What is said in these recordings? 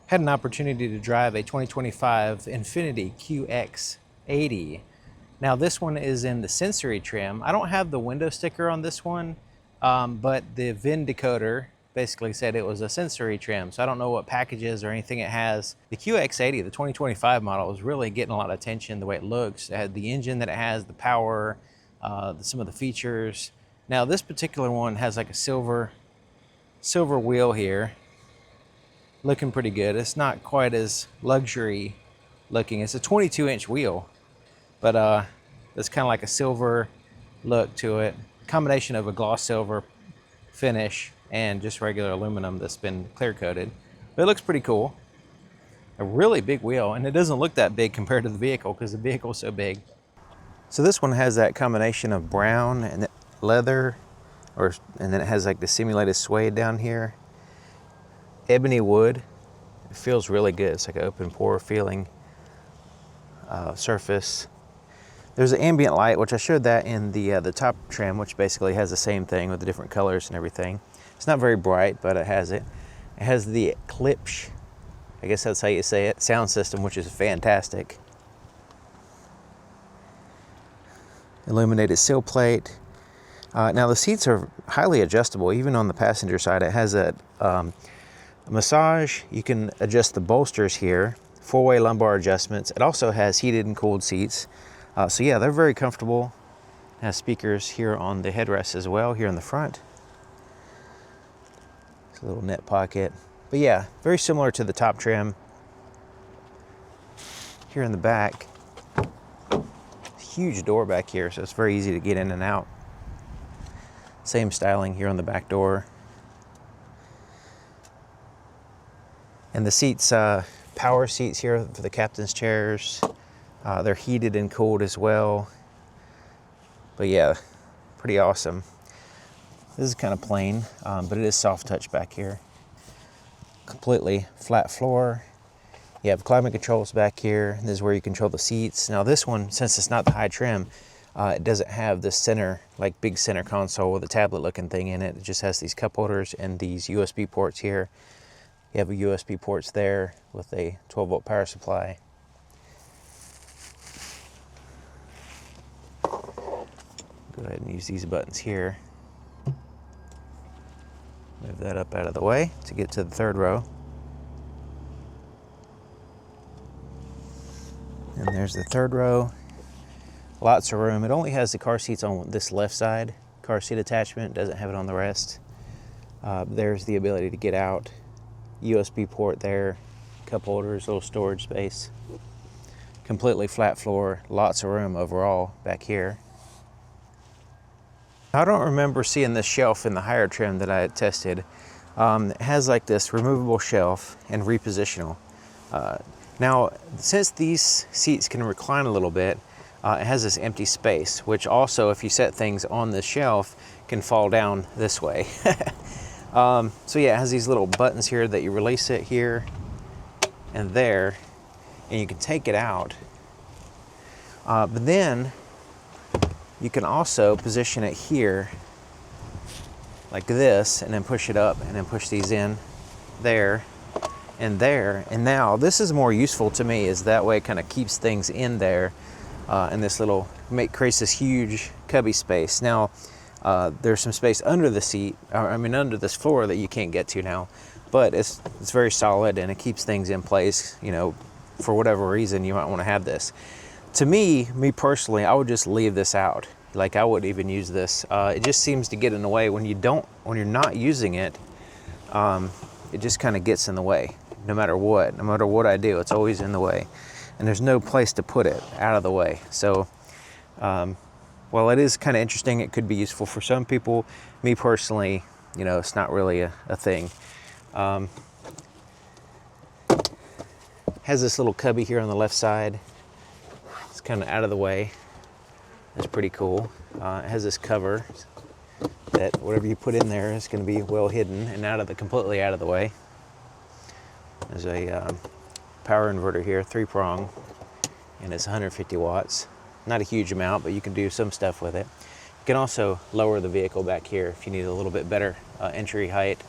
Had an opportunity to drive a 2025 INFINITI QX80. Now this one is in the sensory trim. I don't have the window sticker on this one, but the VIN decoder basically said it was a sensory trim, so I don't know what packages or anything it has. The QX80, the 2025 model, is really getting a lot of attention the way it looks. It had the engine that it has, the power, some of the features. Now this particular one has like a silver wheel here. Looking pretty good. It's not quite as luxury looking. It's a 22-inch wheel, but it's kind of like a silver look to it. Combination of a gloss silver finish and just regular aluminum that's been clear coated. But it looks pretty cool. A really big wheel, and it doesn't look that big compared to the vehicle because the vehicle's so big. So this one has that combination of brown and leather, and then it has like the simulated suede down here. Ebony wood. It feels really good. It's like an open pore feeling surface. There's an ambient light, which I showed that in the top trim, which basically has the same thing with the different colors and everything. It's not very bright, but it has it. It has the Klipsch, I guess that's how you say it, sound system, which is fantastic. Illuminated sill plate. Now the seats are highly adjustable, even on the passenger side. It has a massage. You can adjust the bolsters here, four-way lumbar adjustments. It also has heated and cooled seats. So yeah, they're very comfortable. It has speakers here on the headrest as well, here in the front. It's a little net pocket. But yeah, very similar to the top trim. Here in the back, huge door back here, so it's very easy to get in and out. Same styling here on the back door. And the seats, power seats here for the captain's chairs. They're heated and cooled as well. But yeah, pretty awesome. This is kind of plain, but it is soft touch back here. Completely flat floor. You have climate controls back here. This is where you control the seats. Now this one, since it's not the high trim, it doesn't have the center, like big center console with a tablet looking thing in it. It just has these cup holders and these USB ports here. You have a USB ports there with a 12-volt power supply. Go ahead and use these buttons here. Move that up out of the way to get to the third row. And there's the third row. Lots of room. It only has the car seats on this left side. Car seat attachment, doesn't have it on the rest. There's the ability to get out. USB port there, cup holders, little storage space. Completely flat floor, lots of room overall back here. I don't remember seeing this shelf in the higher trim that I had tested. It has like this removable shelf and repositional. Now, since these seats can recline a little bit, it has this empty space, which also, if you set things on the shelf, can fall down this way. So yeah, it has these little buttons here that you release it here and there, and you can take it out. But then you can also position it here like this, and then push it up, and then push these in there and there. And now this is more useful to me, is that way it kind of keeps things in there, and this little creates this huge cubby space. Now there's some space under the seat, under this floor that you can't get to now, but it's very solid and it keeps things in place. You know, for whatever reason you might want to have this. To me personally, I would just leave this out. Like, I wouldn't even use this. It just seems to get in the way when you're not using it. It just kind of gets in the way. No matter what I do, it's always in the way, and there's no place to put it out of the way. So while it is kind of interesting, it could be useful for some people. Me personally, you know, it's not really a thing. Has this little cubby here on the left side. It's kind of out of the way. That's pretty cool. It has this cover that whatever you put in there is going to be well hidden and completely out of the way. There's a power inverter here, 3-prong, and it's 150 watts. Not a huge amount, but you can do some stuff with it. You can also lower the vehicle back here if you need a little bit better entry height,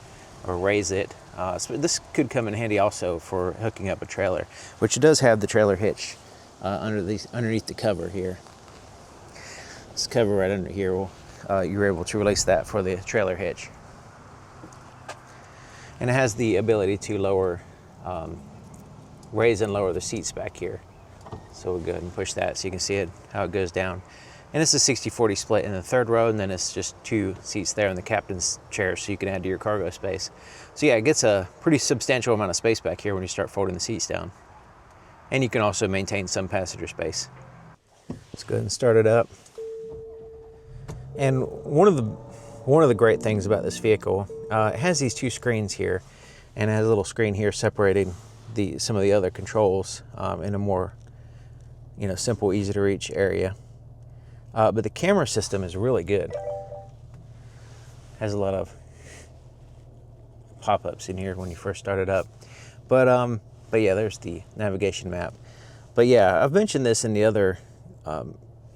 or raise it. So this could come in handy also for hooking up a trailer, which it does have the trailer hitch underneath the cover here. This cover right under here, you're able to release that for the trailer hitch. And it has the ability to raise and lower the seats back here. So we'll go ahead and push that so you can see it, how it goes down. And it's a 60-40 split in the third row, and then it's just 2 seats there in the captain's chair so you can add to your cargo space. So yeah, it gets a pretty substantial amount of space back here when you start folding the seats down. And you can also maintain some passenger space. Let's go ahead and start it up. And one of the great things about this vehicle, it has these 2 screens here, and it has a little screen here separating some of the other controls in a more simple, easy to reach area. But the camera system is really good. Has a lot of pop-ups in here when you first start it up. But yeah, there's the navigation map. But yeah, I've mentioned this in the other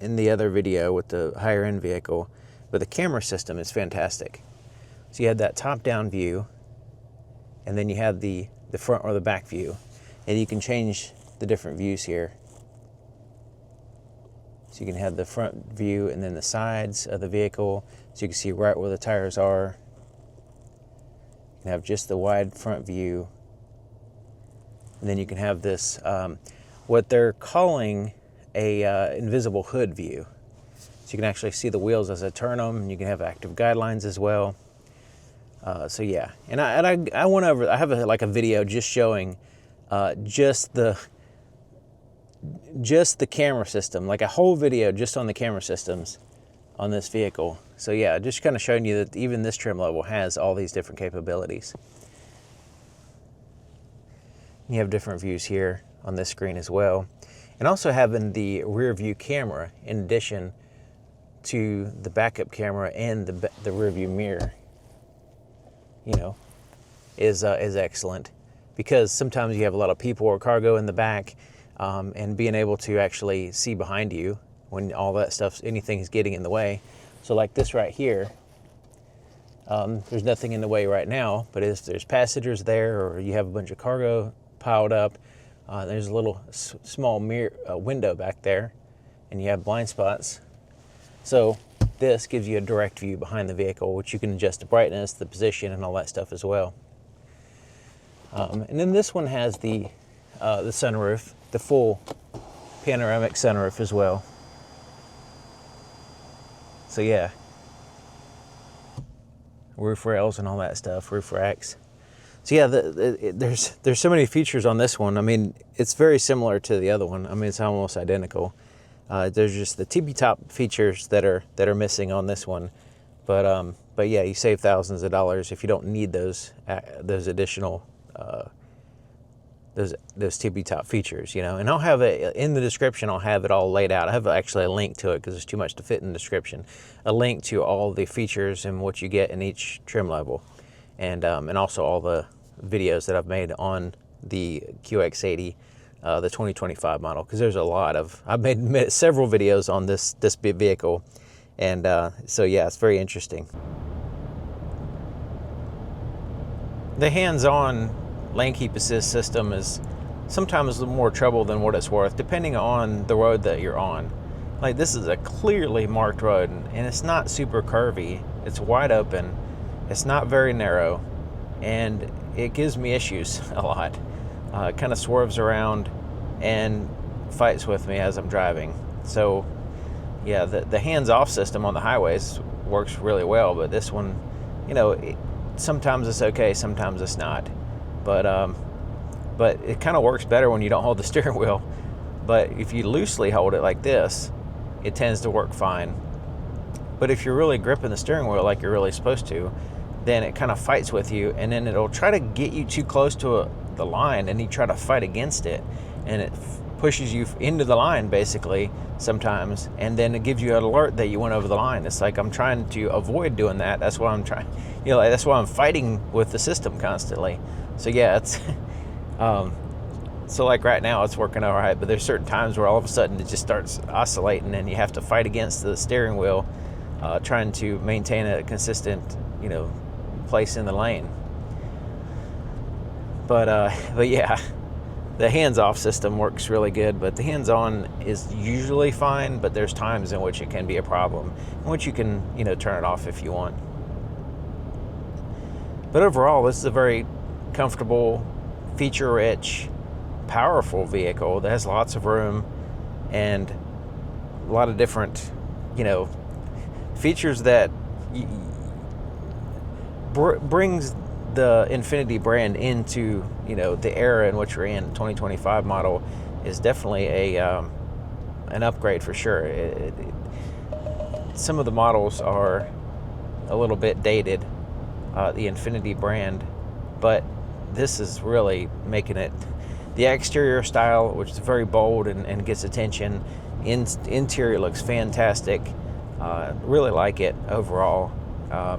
video with the higher end vehicle, but the camera system is fantastic. So you had that top-down view, and then you have the front or the back view, and you can change the different views here. So you can have the front view and then the sides of the vehicle, so you can see right where the tires are. You can have just the wide front view, and then you can have this, what they're calling a invisible hood view. So you can actually see the wheels as I turn them, and you can have active guidelines as well. So yeah, and I went over. I have a video just showing just the camera system, like a whole video just on the camera systems on this vehicle. So yeah, just kind of showing you that even this trim level has all these different capabilities. You have different views here on this screen as well, and also having the rear view camera in addition to the backup camera and the rear view mirror, is excellent, because sometimes you have a lot of people or cargo in the back, and being able to actually see behind you when all that stuff, anything is getting in the way. So like this right here, there's nothing in the way right now, but if there's passengers there or you have a bunch of cargo piled up, there's a little small mirror window back there, and you have blind spots. So this gives you a direct view behind the vehicle, which you can adjust the brightness, the position, and all that stuff as well. And then this one has the sunroof, the full panoramic sunroof as well. So yeah, roof rails and all that stuff, roof racks. So yeah, there's so many features on this one. I mean, it's very similar to the other one. I mean, it's almost identical. There's just the tippy top features that are missing on this one, but yeah, you save thousands of dollars if you don't need those additional those tippy top features, And I'll have it in the description. I'll have it all laid out. I have actually a link to it because there's too much to fit in the description. A link to all the features and what you get in each trim level, and also all the videos that I've made on the QX80. The 2025 model, because there's a lot of, I've made several videos on this vehicle, and so yeah, it's very interesting. The hands-on lane keep assist system is sometimes a little more trouble than what it's worth, depending on the road that you're on. Like, this is a clearly marked road, and it's not super curvy. It's wide open. It's not very narrow, and it gives me issues a lot. It kind of swerves around and fights with me as I'm driving. So yeah, the hands-off system on the highways works really well, but this one, sometimes it's okay, sometimes it's not. But it kind of works better when you don't hold the steering wheel. But if you loosely hold it like this, it tends to work fine. But if you're really gripping the steering wheel like you're really supposed to, then it kind of fights with you, and then it'll try to get you too close to the line, and you try to fight against it, and it pushes you into the line basically sometimes, and then it gives you an alert that you went over the line. It's like I'm trying to avoid doing that. That's why I'm trying, that's why I'm fighting with the system constantly. So yeah, it's so like right now it's working all right, but there's certain times where all of a sudden it just starts oscillating, and you have to fight against the steering wheel, trying to maintain a consistent place in the lane. But yeah, the hands-off system works really good, but the hands-on is usually fine, but there's times in which it can be a problem, in which you can, turn it off if you want. But overall, this is a very comfortable, feature-rich, powerful vehicle that has lots of room and a lot of different, features that brings the Infiniti brand into, the era in which we're in. 2025 model is definitely an upgrade for sure. Some of the models are a little bit dated, the Infiniti brand, but this is really making it. The exterior style, which is very bold and gets attention. Interior looks fantastic. Really like it overall.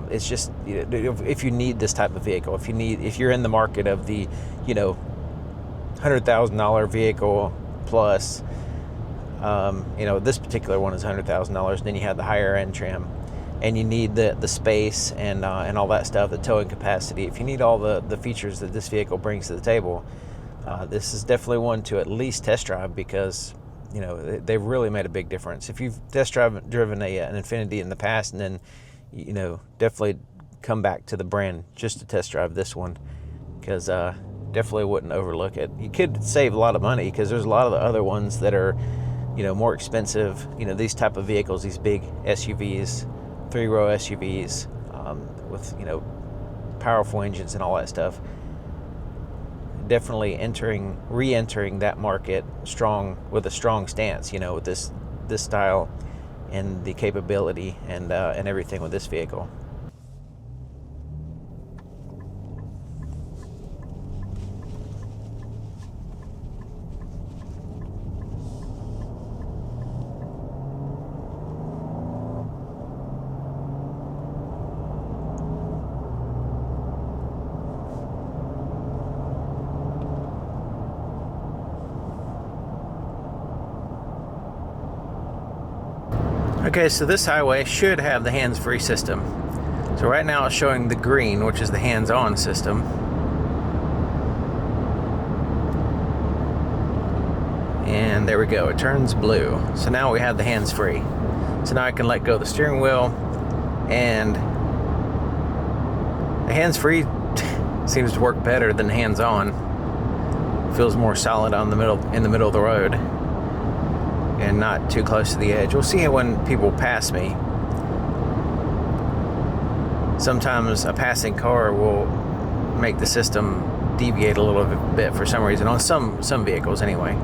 It's just, if you need this type of vehicle, if you're in the market of the, $100,000 vehicle plus, this particular one is $100,000. Then you have the higher end trim, and you need the space and all that stuff, the towing capacity. If you need all the features that this vehicle brings to the table, this is definitely one to at least test drive, because they've really made a big difference. If you've driven an Infiniti in the past, and then definitely come back to the brand just to test drive this one, because definitely wouldn't overlook it. You could save a lot of money, because there's a lot of the other ones that are more expensive. These type of vehicles, these big SUVs, 3-row SUVs, with powerful engines and all that stuff. Definitely re-entering that market strong, with a strong stance, with this style and the capability and everything with this vehicle. Okay, so this highway should have the hands-free system. So right now it's showing the green, which is the hands-on system. And there we go, it turns blue. So now we have the hands-free. So now I can let go of the steering wheel, and the hands-free seems to work better than the hands-on. Feels more solid in the middle of the road, and not too close to the edge. We'll see it when people pass me. Sometimes a passing car will make the system deviate a little bit for some reason, on some vehicles anyway,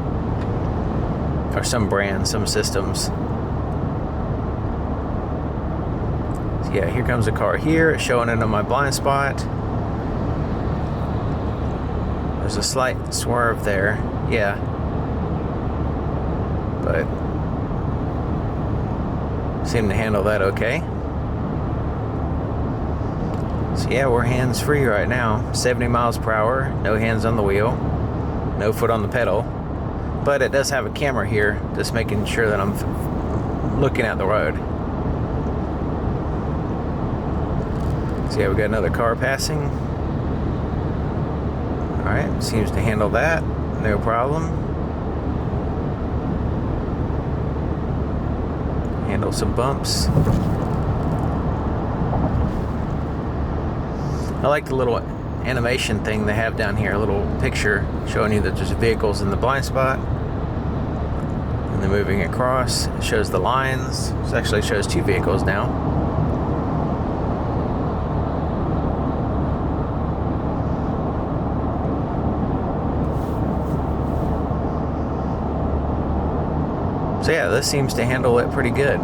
or some brands, some systems. So yeah, here comes a car here, showing it on my blind spot. There's a slight swerve there, yeah. But seem to handle that okay. So yeah, we're hands-free right now. 70 miles per hour, no hands on the wheel, no foot on the pedal. But it does have a camera here, just making sure that I'm looking at the road. So yeah, we got another car passing. Alright, seems to handle that, no problem. Handle some bumps. I like the little animation thing they have down here, a little picture showing you that there's vehicles in the blind spot, and then moving across. It shows the lines. It actually shows 2 vehicles now. So yeah, this seems to handle it pretty good.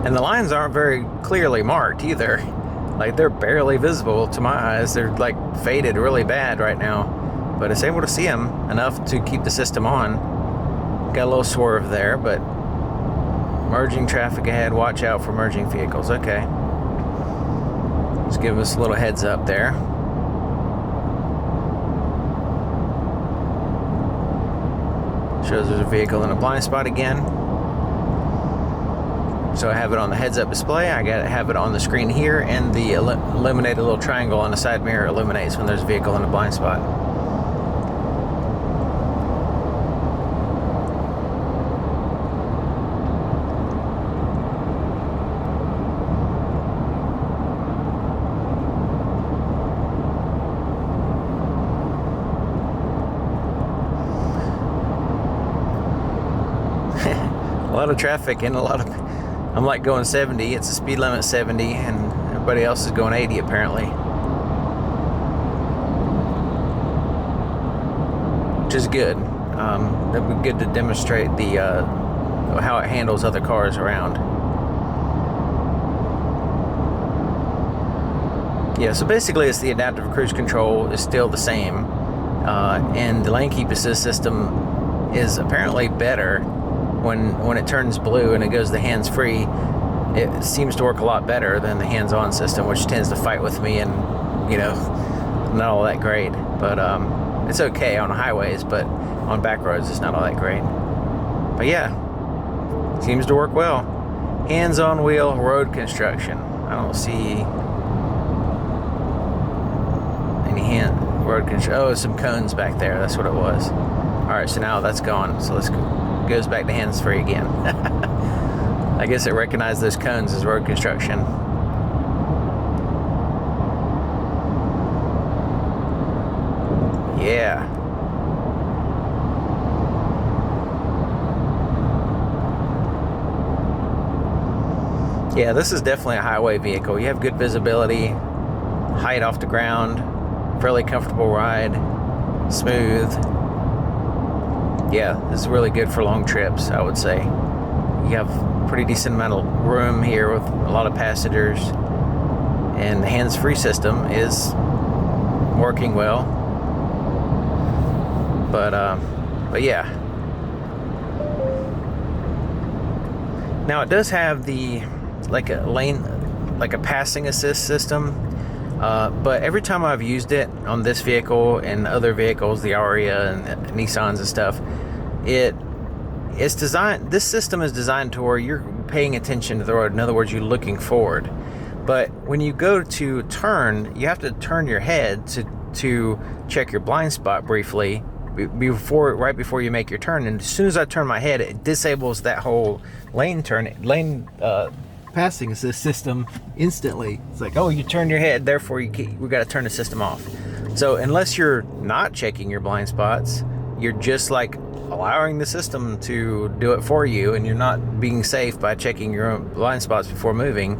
And the lines aren't very clearly marked either. Like, they're barely visible to my eyes. They're like faded really bad right now, but it's able to see them enough to keep the system on. Got a little swerve there, but merging traffic ahead, watch out for merging vehicles. Okay. Just give us a little heads up there. Shows there's a vehicle in a blind spot again. So I have it on the heads-up display. I got to have it on the screen here, and the illuminated little triangle on the side mirror illuminates when there's a vehicle in a blind spot. A lot of traffic and a lot of, I'm like going 70, it's a speed limit 70, and everybody else is going 80 apparently. Which is good. That would be good to demonstrate the how it handles other cars around. Yeah, so basically it's the adaptive cruise control is still the same, and the lane keep assist system is apparently better. When it turns blue and it goes to hands-free, it seems to work a lot better than the hands-on system, which tends to fight with me and, you know, not all that great. But it's okay on highways, but on back roads it's not all that great. But yeah, seems to work well. Hands-on wheel road construction. I don't see any road construction. Oh, some cones back there. That's what it was. All right, so now that's gone. So let's go. Goes back to hands-free again. I guess it recognized those cones as road construction. Yeah. Yeah, this is definitely a highway vehicle. You have good visibility, height off the ground, fairly comfortable ride, smooth. Yeah, this is really good for long trips, I would say. You have pretty decent amount of room here with a lot of passengers, and the hands-free system is working well. But yeah. Now it does have the like a passing assist system, but every time I've used it on this vehicle and other vehicles, the Aria and Nissans and stuff, it's designed. This system is designed to where you're paying attention to the road. In other words, you're looking forward. But when you go to turn, you have to turn your head to check your blind spot briefly right before you make your turn. And as soon as I turn my head, it disables that whole lane passing assist system instantly. It's like, oh, you turn your head, therefore we got to turn the system off. So unless you're not checking your blind spots, you're just like allowing the system to do it for you, and you're not being safe by checking your own blind spots before moving,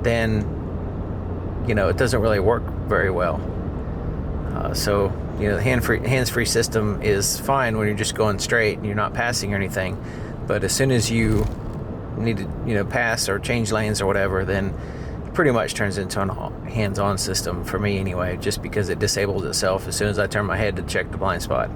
then it doesn't really work very well. So the hands-free system is fine when you're just going straight and you're not passing or anything, but as soon as you need to pass or change lanes or whatever, then it pretty much turns into a hands-on system for me anyway, just because it disables itself as soon as I turn my head to check the blind spot.